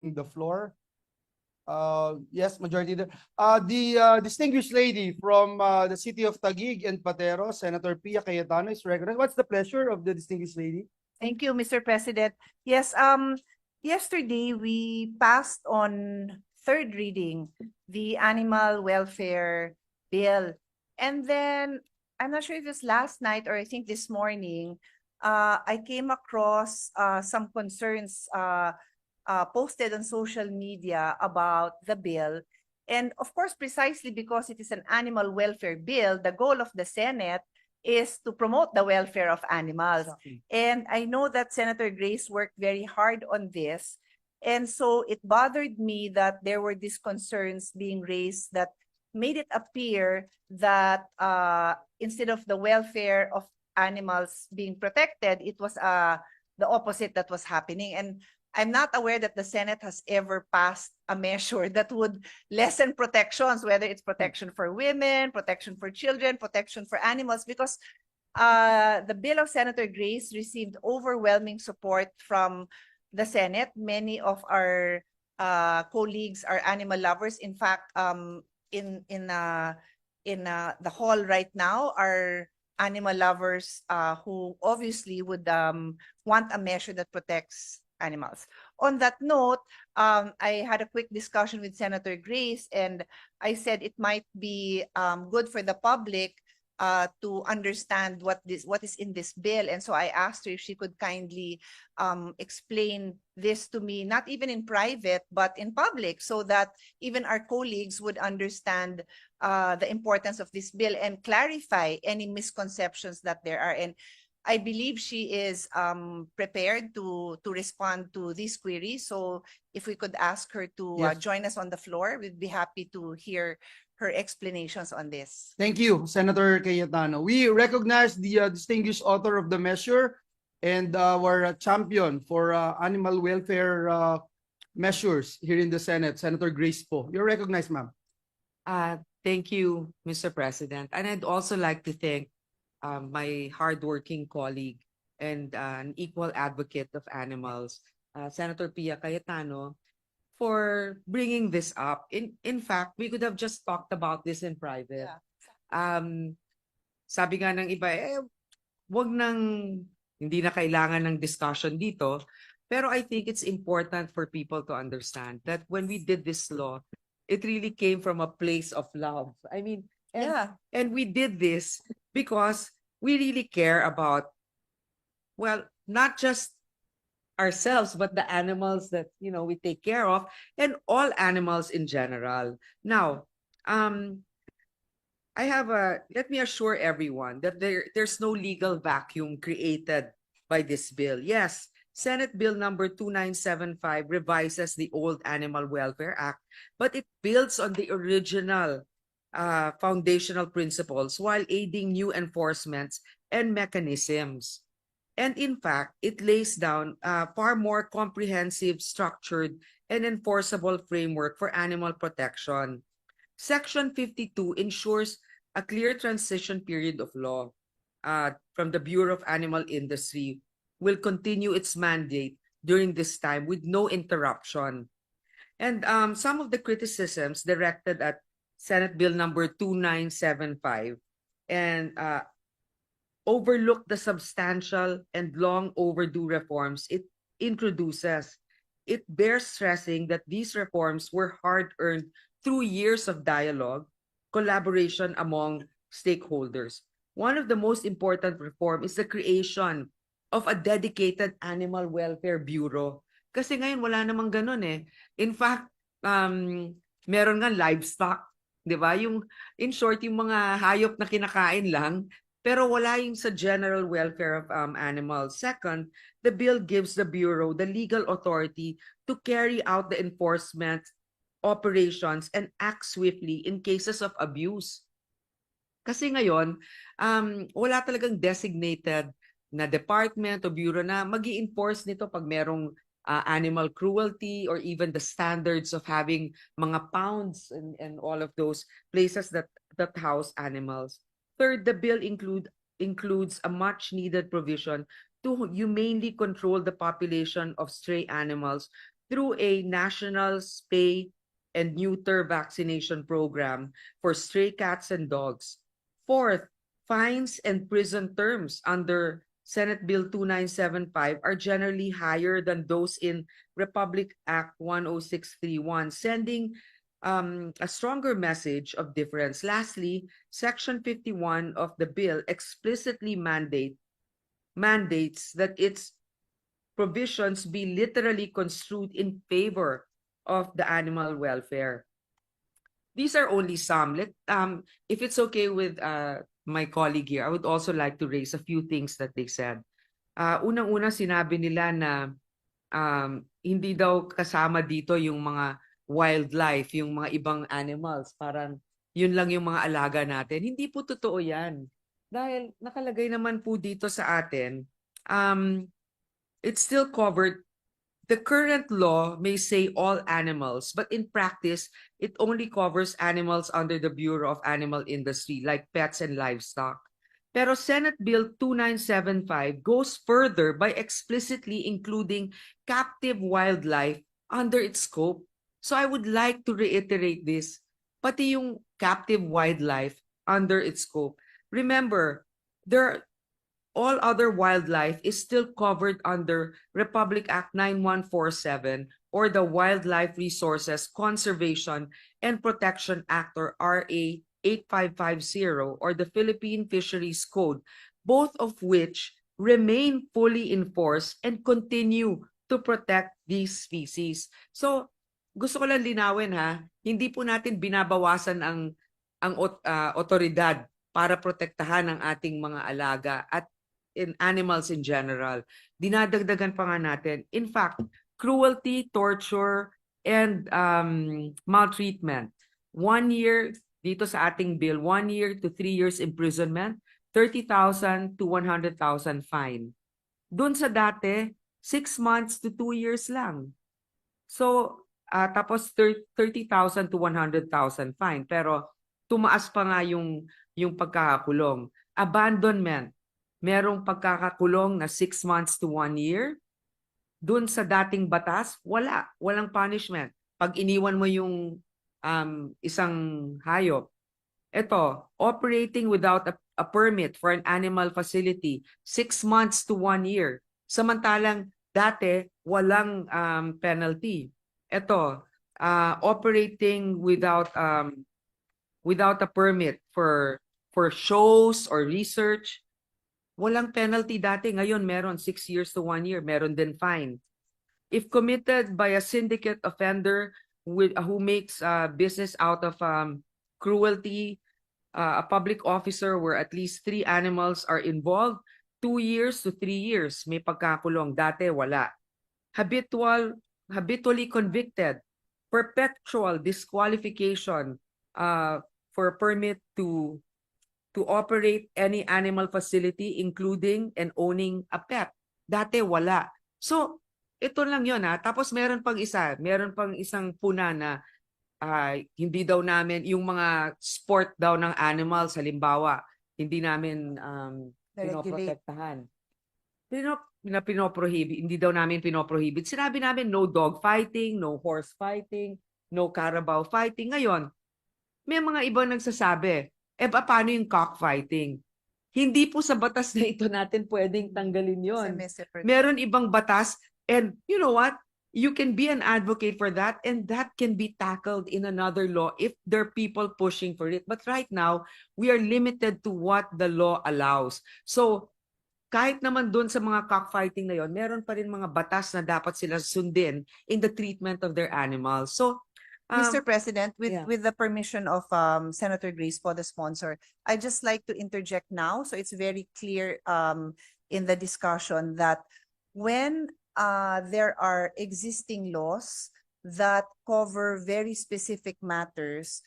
the floor. Yes, majority there. The distinguished lady from the city of Taguig and Patero, Senator Pia Cayetano, is recognized. What's the pleasure of the distinguished lady? Thank you, Mr. President. Yes, yesterday we passed on third reading the animal welfare bill. And then I'm not sure if it's last night or I think this morning, I came across some concerns posted on social media about the bill. And of course, precisely because it is an animal welfare bill, the goal of the Senate is to promote the welfare of animals. Exactly. And I know that Senator Grace worked very hard on this. And so it bothered me that there were these concerns being raised that made it appear that instead of the welfare of animals being protected, it was the opposite that was happening. And I'm not aware that the Senate has ever passed a measure that would lessen protections, whether it's protection for women, protection for children, protection for animals, because the bill of Senator Grace received overwhelming support from the Senate. Many of our colleagues are animal lovers. In fact, in the hall right now are animal lovers who obviously would want a measure that protects animals. On that note, I had a quick discussion with Senator Grace, and I said it might be good for the public to understand what is in this bill. And so I asked her if she could kindly explain this to me, not even in private, but in public, so that even our colleagues would understand the importance of this bill and clarify any misconceptions that there are. And I believe she is prepared to respond to these queries. So if we could ask her to Yes. join us on the floor, we'd be happy to hear her explanations on this. Thank you, Senator Cayetano. We recognize the distinguished author of the measure and our champion for animal welfare measures here in the Senate, Senator Grace Po. You're recognized, ma'am. Thank you, Mr. President. And I'd also like to thank my hardworking colleague and an equal advocate of animals, Senator Pia Cayetano, for bringing this up. In fact, we could have just talked about this in private. Yeah. Sabi nga ng iba, wag nang hindi na kailangan ng discussion dito. Pero I think it's important for people to understand that when we did this law, it really came from a place of love. I mean, and we did this because we really care about, well, not just ourselves, but the animals that, we take care of, and all animals in general. Now, let me assure everyone that there's no legal vacuum created by this bill. Yes, Senate Bill number 2975 revises the old Animal Welfare Act, but it builds on the original foundational principles while aiding new enforcements and mechanisms. And in fact, it lays down a far more comprehensive, structured, and enforceable framework for animal protection. Section 52 ensures a clear transition period of law from the Bureau of Animal Industry will continue its mandate during this time with no interruption. And some of the criticisms directed at Senate Bill number 2975 and overlook the substantial and long overdue reforms it introduces. It bears stressing that these reforms were hard-earned through years of dialogue, collaboration among stakeholders. One of the most important reform is the creation of a dedicated Animal Welfare Bureau. Kasi ngayon wala namang ganun eh. In fact, meron nga livestock, 'di ba? Yung in short yung mga hayop na kinakain lang, pero wala yung sa general welfare of animals. Second, the bill gives the Bureau the legal authority to carry out the enforcement operations and act swiftly in cases of abuse. Kasi ngayon, wala talagang designated na department o bureau na mag-i-enforce nito pag merong animal cruelty or even the standards of having mga pounds and all of those places that house animals. Third, the bill includes a much-needed provision to humanely control the population of stray animals through a national spay and neuter vaccination program for stray cats and dogs. Fourth, fines and prison terms under Senate Bill 2975 are generally higher than those in Republic Act 10631, sending a stronger message of difference. Lastly, Section 51 of the bill explicitly mandates that its provisions be literally construed in favor of the animal welfare. These are only some. If it's okay with my colleague here, I would also like to raise a few things that they said. Unang-una, sinabi nila na hindi daw kasama dito yung mga wildlife, yung mga ibang animals. Parang yun lang yung mga alaga natin. Hindi po totoo yan. Dahil nakalagay naman po dito sa atin, it's still covered. The current law may say all animals, but in practice, it only covers animals under the Bureau of Animal Industry, like pets and livestock. Pero Senate Bill 2975 goes further by explicitly including captive wildlife under its scope. So I would like to reiterate this, pati yung captive wildlife under its scope. Remember, all other wildlife is still covered under Republic Act 9147 or the Wildlife Resources Conservation and Protection Act or RA 8550 or the Philippine Fisheries Code, both of which remain fully in force and continue to protect these species. So, gusto ko lang linawin ha, hindi po natin binabawasan ang otoridad para protektahan ang ating mga alaga at in animals in general. Dinadagdagan pa nga natin. In fact, cruelty, torture, and maltreatment. 1 year, dito sa ating bill, 1 year to 3 years imprisonment, 30,000 to 100,000 fine. Doon sa dati, 6 months to 2 years lang. So, tapos 30,000 to 100,000 fine. Pero tumaas pa nga yung pagkakakulong. Abandonment, merong pagkakakulong na 6 months to 1 year. Doon sa dating batas, walang punishment. Pag iniwan mo yung isang hayop. Ito, operating without a permit for an animal facility, 6 months to 1 year. Samantalang dati, walang penalty. Ito, operating without a permit for shows or research, walang penalty dati. Ngayon, meron 6 years to 1 year. Meron din fine. If committed by a syndicate offender who makes business out of cruelty, a public officer where at least 3 animals are involved, 2 years to 3 years may pagkakulong. Dati, wala. Habitually convicted, perpetual disqualification for permit to operate any animal facility, including and owning a pet. Dati wala. So, ito lang yun ha. Tapos meron pang isang puna na hindi daw namin, yung mga sport daw ng animals, halimbawa, hindi namin pinoprotektahan. Hindi daw namin pinoprohibit. Sinabi namin no dog fighting, no horse fighting, no carabao fighting. Ngayon, may mga ibang nagsasabi, paano yung cockfighting? Hindi po sa batas na ito natin pwedeng tanggalin yon. Meron ibang batas, and you know what? You can be an advocate for that, and that can be tackled in another law if there are people pushing for it. But right now, we are limited to what the law allows. So, kahit naman dun sa mga cockfighting na yon, meron pa rin mga batas na dapat sila sundin in the treatment of their animals. So, Mr. President, yeah. with the permission of Senator Grace po, the sponsor, I just like to interject now so it's very clear in the discussion that when there are existing laws that cover very specific matters,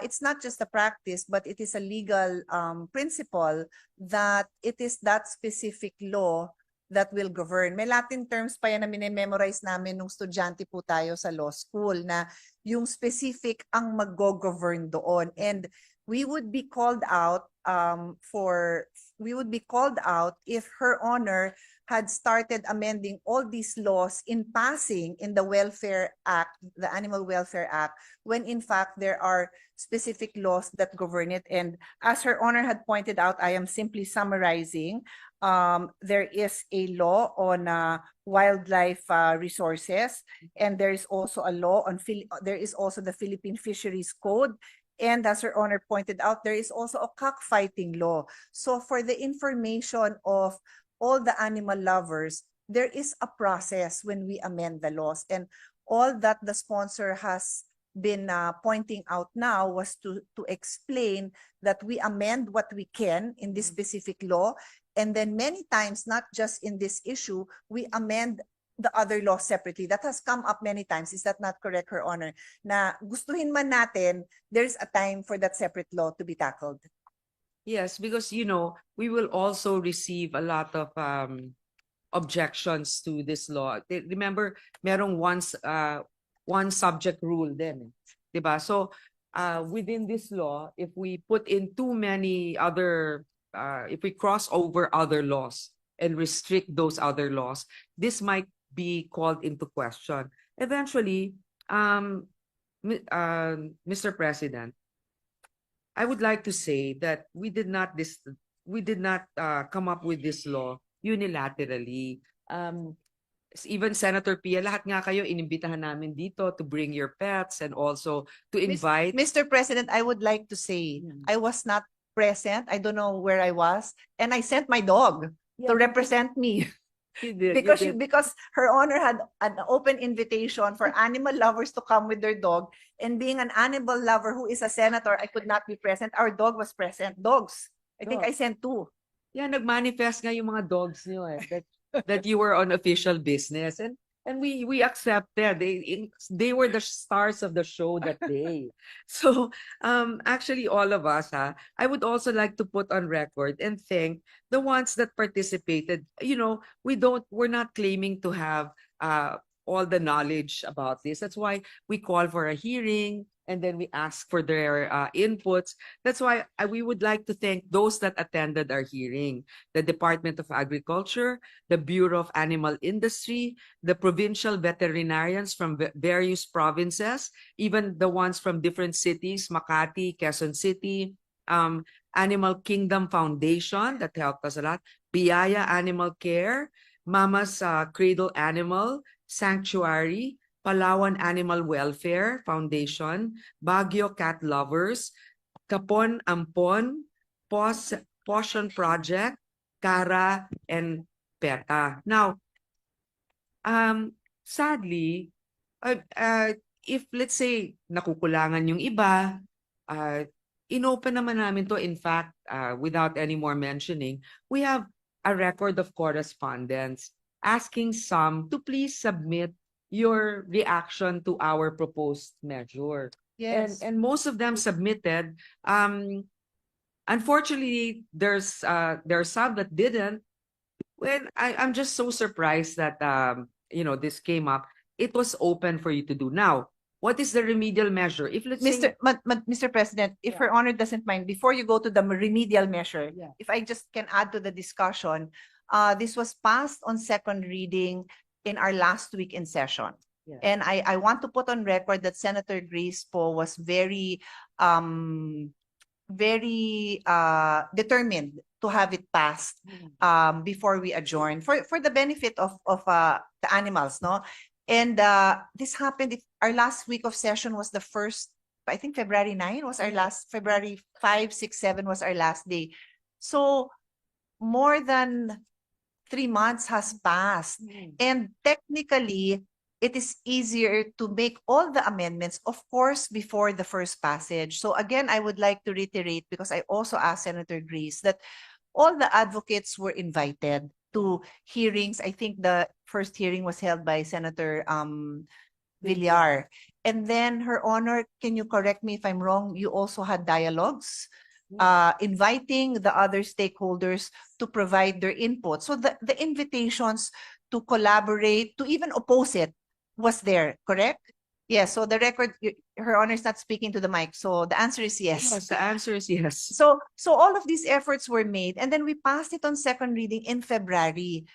it's not just a practice, but it is a legal principle that it is that specific law that will govern. May Latin terms pa yan na minememorize namin nung estudyante po tayo sa law school na yung specific ang mag-govern doon. And we would be called out if Her Honor had started amending all these laws in passing in the Welfare Act, the Animal Welfare Act, when in fact there are specific laws that govern it. And as Her Honor had pointed out, I am simply summarizing. There is a law on wildlife resources, and there is also a law on there is also the Philippine Fisheries Code. And as Her Honor pointed out, there is also a cockfighting law. So for the information of all the animal lovers, there is a process when we amend the laws. And all that the sponsor has been pointing out now was to explain that we amend what we can in this specific law. And then many times, not just in this issue, we amend the other laws separately. That has come up many times. Is that not correct, Her Honor? Na gustuhin man natin, there's a time for that separate law to be tackled. Yes, because we will also receive a lot of objections to this law. Remember, merong one subject rule din, 'di ba? So within this law, if we put in too many other if we cross over other laws and restrict those other laws, this might be called into question. Eventually, Mr. President, I would like to say that we did not come up with this law unilaterally. Even Senator Pia, lahat nga kayo inimbitahan namin dito to bring your pets and also to invite. Mr. President, I would like to say I was not present. I don't know where I was, and I sent my dog to represent me. You did, Because Her Honor had an open invitation for animal lovers to come with their dog, and being an animal lover who is a senator, I could not be present. Our dog was present. Dogs. I think I sent 2. Yeah, nag-manifest nga yung mga dogs niyo that you were on official business, and we accepted. They were the stars of the show that day. So actually all of us, I would also like to put on record and thank the ones that participated. We're not claiming to have all the knowledge about this. That's why we call for a hearing, and then we ask for their inputs. That's why we would like to thank those that attended our hearing: the Department of Agriculture, the Bureau of Animal Industry, the provincial veterinarians from various provinces, even the ones from different cities, Makati, Quezon City, Animal Kingdom Foundation that helped us a lot, Biaya Animal Care, Mama's Cradle Animal Sanctuary, Palawan Animal Welfare Foundation, Baguio Cat Lovers, Kapon Ampon, Potion Project, Kara, and PETA. Now, sadly, if let's say nakukulangan yung iba, inopen naman namin to. In fact, without any more mentioning, we have a record of correspondence asking some to please submit your reaction to our proposed measure. Yes. And most of them submitted. Unfortunately, there are some that didn't. Well, I'm just so surprised that this came up. It was open for you to do. Now, what is the remedial measure? If let's say, Mr. President, if Her Honor doesn't mind, before you go to the remedial measure, if I just can add to the discussion, this was passed on second reading in our last week in session. Yeah. And I want to put on record that Senator Grace Poe was very determined to have it passed before we adjourn for the benefit of the animals, no? And this happened. Our last week of session was the first, I think February 9 was our last, February 5, 6, 7 was our last day. So more than 3 months has passed. And technically, it is easier to make all the amendments, of course, before the first passage. So again, I would like to reiterate, because I also asked Senator Grace, that all the advocates were invited to hearings. I think the first hearing was held by Senator Villar. And then, Her Honor, can you correct me if I'm wrong, you also had dialogues inviting the other stakeholders to provide their input. So the invitations to collaborate, to even oppose it, was there, correct? Yes, so the record, Her Honor is not speaking to the mic, so the answer is yes. yes, the answer is yes. So all of these efforts were made, and then we passed it on second reading in February.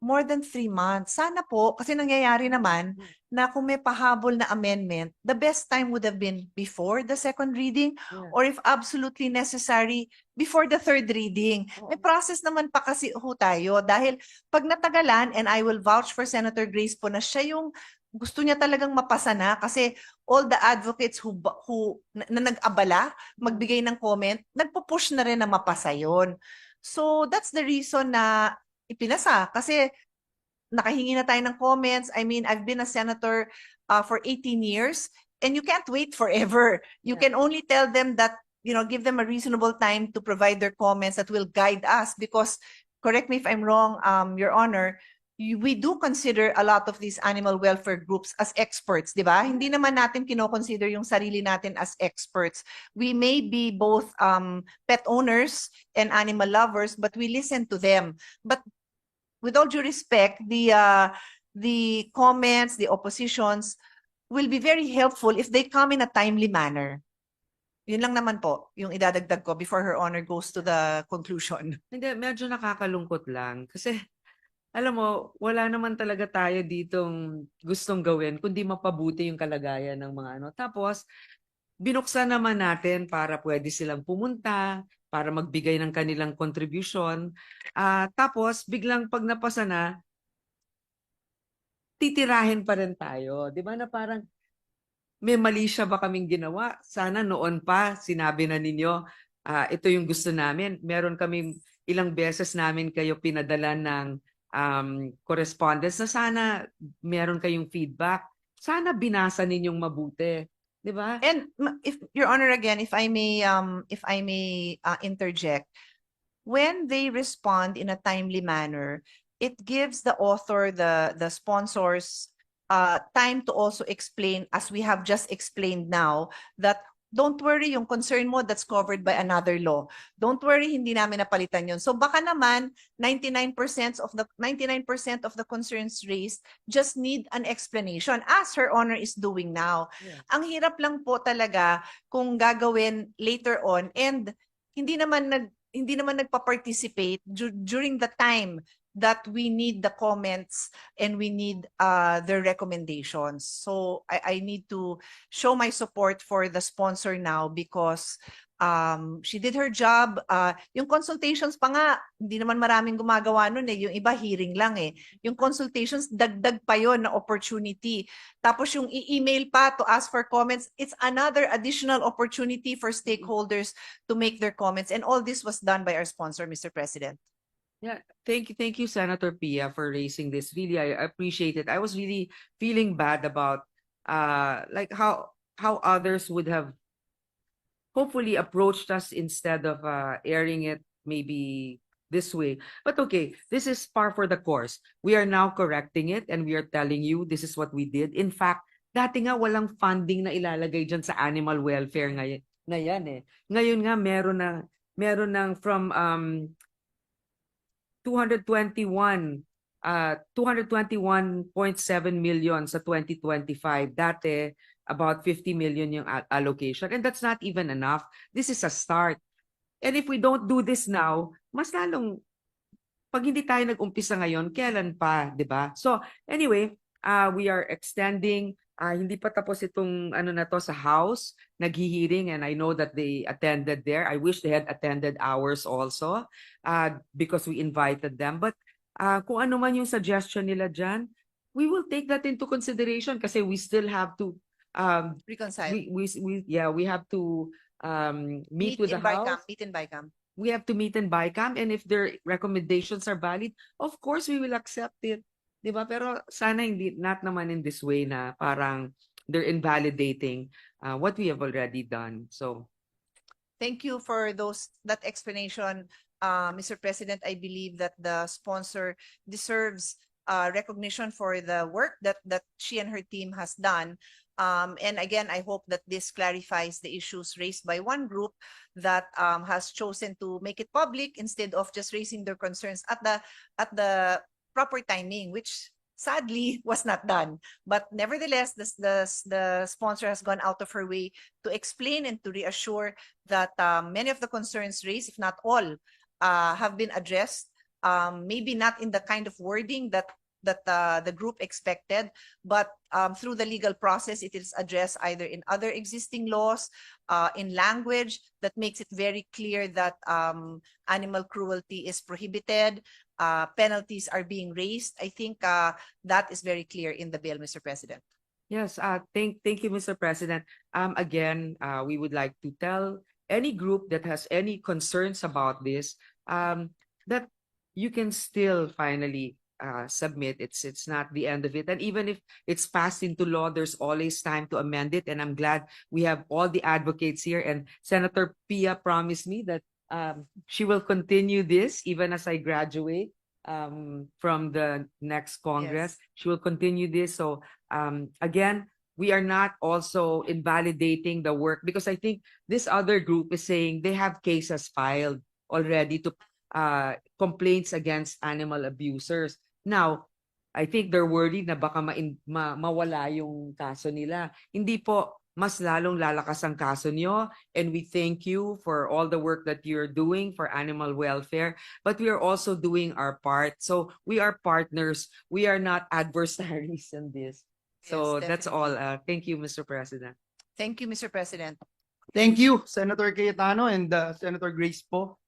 More than 3 months. Sana po, kasi nangyayari naman na kung may pahabol na amendment, the best time would have been before the second reading Yeah. or if absolutely necessary, before the third reading. May process naman pa kasi ho tayo dahil pag natagalan, and I will vouch for Senator Grace po na siya yung gusto niya talagang mapasa na kasi all the advocates na nag-abala, magbigay ng comment, nagpo-push na rin na mapasa yon. So that's the reason na ipinasa kasi nakahingi na tayo ng comments. I mean, I've been a senator for 18 years and you can't wait forever. You Yeah. can only tell them that, give them a reasonable time to provide their comments that will guide us because, correct me if I'm wrong, Your Honor, we do consider a lot of these animal welfare groups as experts, di ba? Hindi naman natin kino-consider yung sarili natin as experts. We may be both pet owners and animal lovers, but we listen to them. But with all due respect, the comments, the oppositions will be very helpful if they come in a timely manner. Yun lang naman po, yung idadagdag ko before Her Honor goes to the conclusion. Hindi, medyo nakakalungkot lang. Kasi, alam mo, wala naman talaga tayo ditong gustong gawin kundi mapabuti yung kalagayan ng mga ano. Tapos, binuksan naman natin para pwede silang pumunta, para magbigay ng kanilang contribution. Tapos, biglang pag napasa na, titirahin pa rin tayo. Di ba na parang, may mali siya ba kaming ginawa? Sana noon pa, sinabi na ninyo, ito yung gusto namin. Meron kaming ilang beses namin kayo pinadala ng correspondence na sana meron kayong feedback. Sana binasa ninyong mabuti. Di ba? And if Your Honor, again, if I may interject, when they respond in a timely manner, it gives the author, the sponsors, time to also explain, as we have just explained now, that don't worry, yung concern mo, that's covered by another law. Don't worry, hindi namin napalitan yun. So baka naman 99% of the concerns raised just need an explanation, as Her Honor is doing now. Yeah. Ang hirap lang po talaga kung gagawin later on and hindi naman nagpa-participate during the time that we need the comments and we need their recommendations. So I need to show my support for the sponsor now because she did her job. Yung consultations pa nga, hindi naman maraming gumagawa nun eh. Yung iba hearing lang eh. Yung consultations, dagdag pa yon na opportunity. Tapos yung e-email pa to ask for comments, it's another additional opportunity for stakeholders to make their comments. And all this was done by our sponsor, Mr. President. Yeah, thank you, Senator Pia, for raising this. Really, I appreciate it. I was really feeling bad about like how others would have hopefully approached us instead of airing it maybe this way. But okay, this is par for the course. We are now correcting it and we are telling you this is what we did. In fact, dati nga walang funding na ilalagay dyan sa animal welfare na yan eh. Ngayon nga meron ng from 221.7 million sa 2025. Dati, about 50 million yung allocation. And that's not even enough. This is a start. And if we don't do this now, mas lalong, pag hindi tayo nag-umpisa ngayon, kailan pa, di ba? So, anyway, we are extending, hindi pa tapos itong ano na to sa House, naghihiring, and I know that they attended there. I wish they had attended ours also, because we invited them. But kung ano man yung suggestion nila dyan, we will take that into consideration kasi we still have to Reconcile. we have to meet with the House. Meet in BICAM. We have to meet in BICAM, and if their recommendations are valid, of course we will accept it. Diba? Pero sana hindi, not naman in this way na parang they're invalidating what we have already done. So, thank you for that explanation, Mr. President. I believe that the sponsor deserves recognition for the work that she and her team has done. And again, I hope that this clarifies the issues raised by one group that has chosen to make it public instead of just raising their concerns at the proper timing, which sadly was not done. But nevertheless, the sponsor has gone out of her way to explain and to reassure that many of the concerns raised, if not all, have been addressed maybe not in the kind of wording that the group expected, but through the legal process, it is addressed either in other existing laws, in language that makes it very clear that animal cruelty is prohibited, penalties are being raised. I think that is very clear in the bill, Mr. President. Yes, thank you, Mr. President. Again, we would like to tell any group that has any concerns about this, that you can still finally submit. It's not the end of it. And even if it's passed into law, there's always time to amend it. And I'm glad we have all the advocates here. And Senator Pia promised me that she will continue this even as I graduate from the next Congress. She will continue this. So again, we are not also invalidating the work, because I think this other group is saying they have cases filed already to complaints against animal abusers. Now, I think they're worried na baka mawala yung kaso nila. Hindi po, mas lalong lalakas ang kaso nyo, and we thank you for all the work that you're doing for animal welfare, but we are also doing our part. So we are partners. We are not adversaries in this. So Yes, that's all. Thank you, Mr. President. Thank you, Mr. President. Thank you, Senator Cayetano and Senator Grace po.